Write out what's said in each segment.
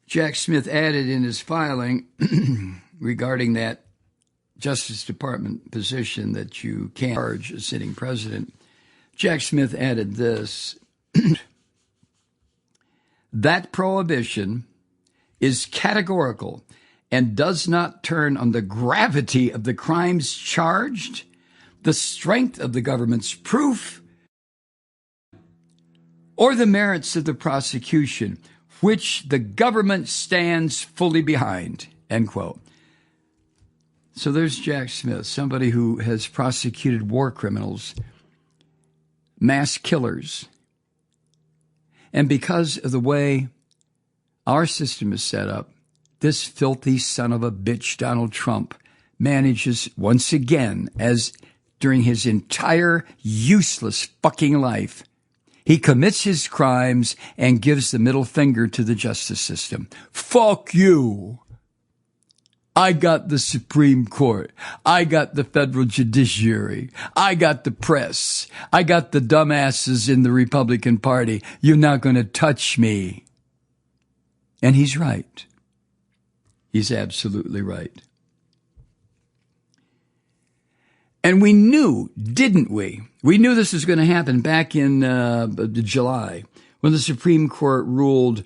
Jack Smith added in his filing regarding that Justice Department position that you can't charge a sitting president, Jack Smith added this: that prohibition is categorical and does not turn on the gravity of the crimes charged, the strength of the government's proof, or the merits of the prosecution, which the government stands fully behind, end quote. So there's Jack Smith, somebody who has prosecuted war criminals, mass killers. And because of the way our system is set up, this filthy son of a bitch, Donald Trump, manages once again, as during his entire useless fucking life, he commits his crimes and gives the middle finger to the justice system. Fuck you. I got the Supreme Court. I got the federal judiciary. I got the press. I got the dumbasses in the Republican Party. You're not going to touch me. And he's right. He's absolutely right. And we knew, didn't we? We knew this was going to happen back in July when the Supreme Court ruled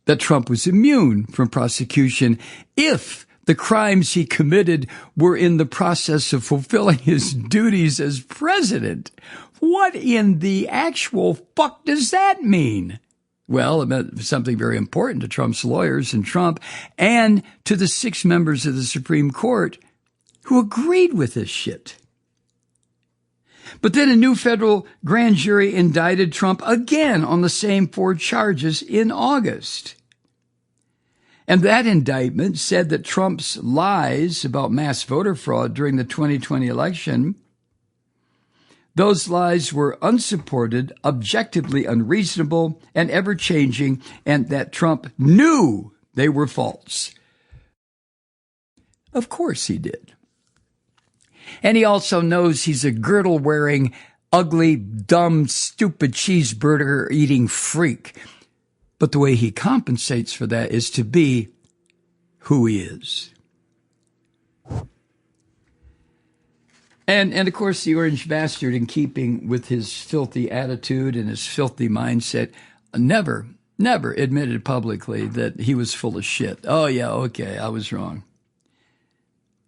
that Trump was immune from prosecution if the crimes he committed were in the process of fulfilling his duties as president. What in the actual fuck does that mean? Well, it meant something very important to Trump's lawyers and Trump and to the 6 members of the Supreme Court who agreed with this shit. But then a new federal grand jury indicted Trump again on the same 4 charges in August. And that indictment said that Trump's lies about mass voter fraud during the 2020 election, those lies were unsupported, objectively unreasonable, and ever-changing, and that Trump knew they were false. Of course he did. And he also knows he's a girdle-wearing, ugly, dumb, stupid cheeseburger-eating freak. But the way he compensates for that is to be who he is. And of course, the orange bastard, in keeping with his filthy attitude and his filthy mindset, never admitted publicly that he was full of shit. Oh, yeah, okay, I was wrong.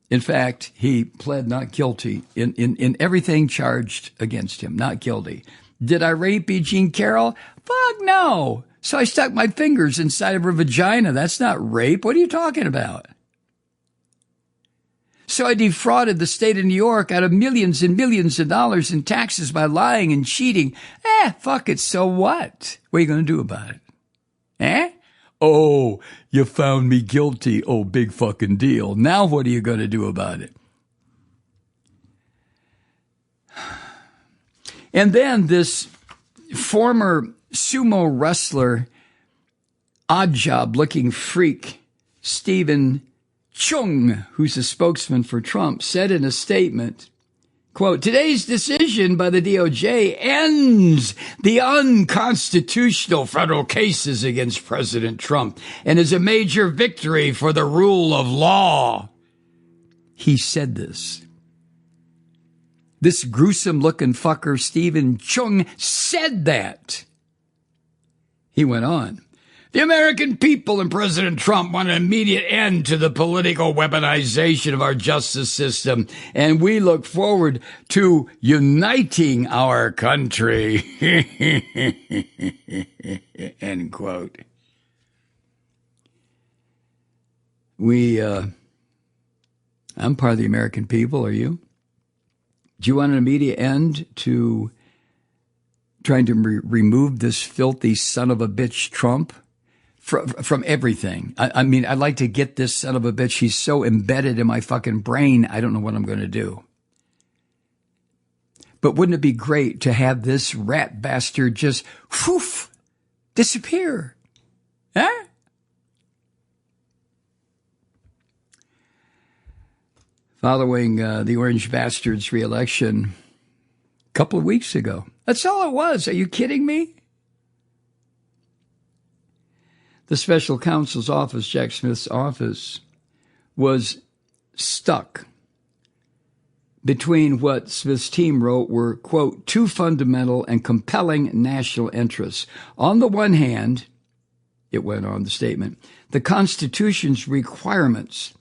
In fact, he pled not guilty in everything charged against him, not guilty. Did I rape E. Jean Carroll? Fuck no. So I stuck my fingers inside of her vagina. That's not rape. What are you talking about? So I defrauded the state of New York out of millions and millions of dollars in taxes by lying and cheating. Fuck it. So what? What are you going to do about it? Oh, you found me guilty. Oh, big fucking deal. Now what are you going to do about it? And then this former sumo wrestler, odd job looking freak, Stephen Chung, who's a spokesman for Trump, said in a statement, quote, today's decision by the DOJ ends the unconstitutional federal cases against President Trump and is a major victory for the rule of law. He said this. This gruesome-looking fucker, Stephen Chung, said that. He went on. The American people and President Trump want an immediate end to the political weaponization of our justice system, and we look forward to uniting our country. End quote. I'm part of the American people, are you? Do you want an immediate end to trying to remove this filthy son of a bitch Trump from everything? I mean, I'd like to get this son of a bitch. He's so embedded in my fucking brain, I don't know what I'm going to do. But wouldn't it be great to have this rat bastard just, disappear? Huh? Following the orange bastard's reelection a couple of weeks ago. That's all it was. Are you kidding me? The special counsel's office, Jack Smith's office, was stuck between what Smith's team wrote were, quote, two fundamental and compelling national interests. On the one hand, it went on, the statement, the Constitution's requirements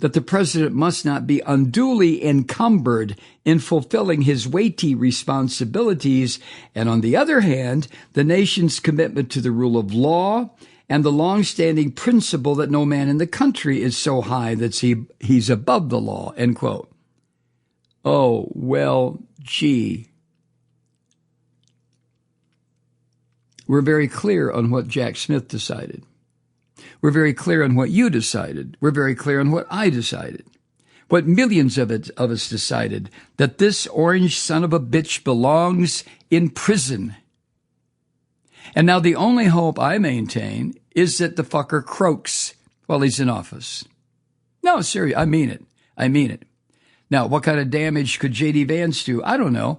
that the president must not be unduly encumbered in fulfilling his weighty responsibilities, and on the other hand, the nation's commitment to the rule of law and the long-standing principle that no man in the country is so high that he's above the law, end quote. Oh, well, gee. We're very clear on what Jack Smith decided. We're very clear on what you decided. We're very clear on what I decided. What millions of us decided, that this orange son of a bitch belongs in prison. And now the only hope I maintain is that the fucker croaks while he's in office. No, seriously, I mean it. I mean it. Now, what kind of damage could J.D. Vance do? I don't know.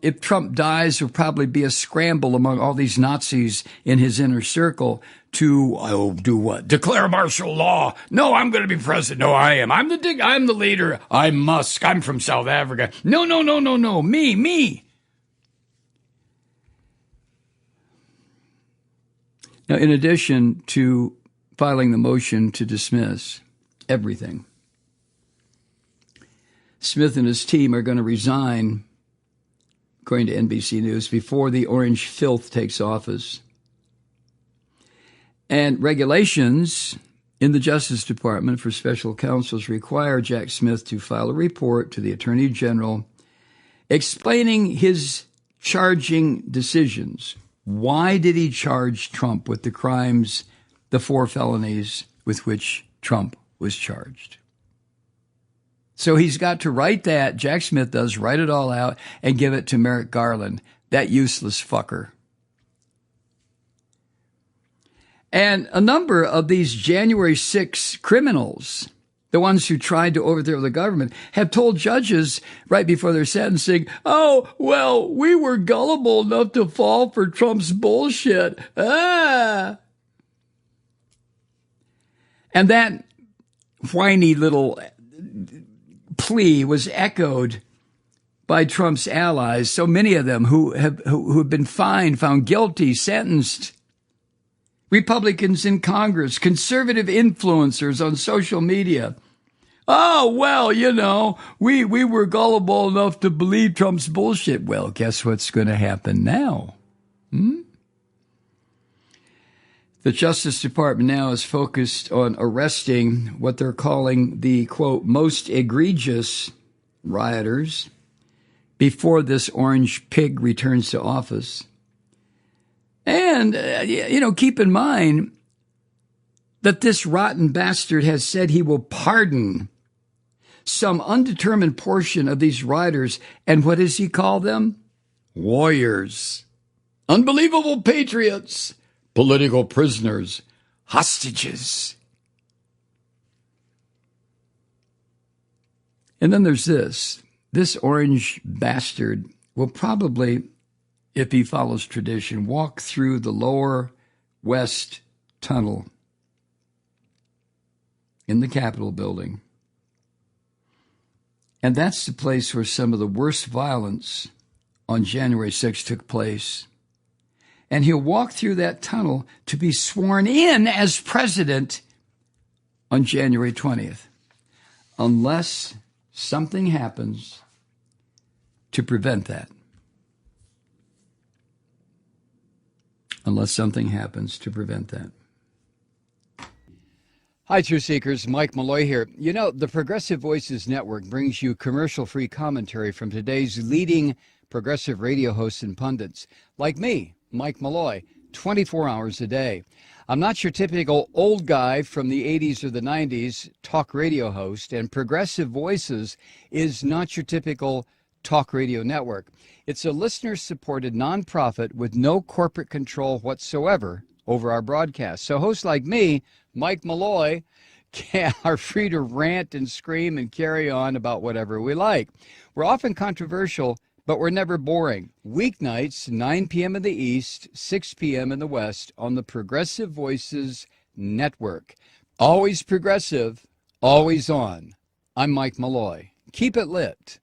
If Trump dies, there'll probably be a scramble among all these Nazis in his inner circle to, do what? Declare martial law. No, I'm going to be president. No, I am. I'm the leader. I'm Musk. I'm from South Africa. No. Me. Now, in addition to filing the motion to dismiss everything, Smith and his team are going to resign, according to NBC News, before the orange filth takes office. And regulations in the Justice Department for special counsels require Jack Smith to file a report to the Attorney General explaining his charging decisions. Why did he charge Trump with the crimes, the 4 felonies with which Trump was charged? So he's got to write that, Jack Smith does, write it all out and give it to Merrick Garland, that useless fucker. And a number of these January 6 criminals, the ones who tried to overthrow the government, have told judges right before their sentencing, oh, well, we were gullible enough to fall for Trump's bullshit. And that whiny little plea was echoed by Trump's allies, so many of them who have been fined, found guilty, sentenced. Republicans in Congress, conservative influencers on social media. Oh, well, we were gullible enough to believe Trump's bullshit. Well, guess what's going to happen now? The Justice Department now is focused on arresting what they're calling the, quote, most egregious rioters before this orange pig returns to office. And, keep in mind that this rotten bastard has said he will pardon some undetermined portion of these rioters. And what does he call them? Warriors. Unbelievable patriots. Political prisoners. Hostages. And then there's this. This orange bastard will probably, if he follows tradition, walk through the lower west tunnel in the Capitol building. And that's the place where some of the worst violence on January 6th took place. And he'll walk through that tunnel to be sworn in as president on January 20th, unless something happens to prevent that. Unless something happens to prevent that. Hi, Truth Seekers. Mike Malloy here. The Progressive Voices Network brings you commercial-free commentary from today's leading progressive radio hosts and pundits, like me, Mike Malloy, 24 hours a day. I'm not your typical old guy from the 80s or the 90s talk radio host, and Progressive Voices is not your typical talk radio network. It's a listener-supported nonprofit with no corporate control whatsoever over our broadcast. So hosts like me, Mike Malloy, are free to rant and scream and carry on about whatever we like. We're often controversial but we're never boring. Weeknights, 9 p.m. in the East, 6 p.m. in the West on the Progressive Voices Network. Always progressive, always on. I'm Mike Malloy. Keep it lit.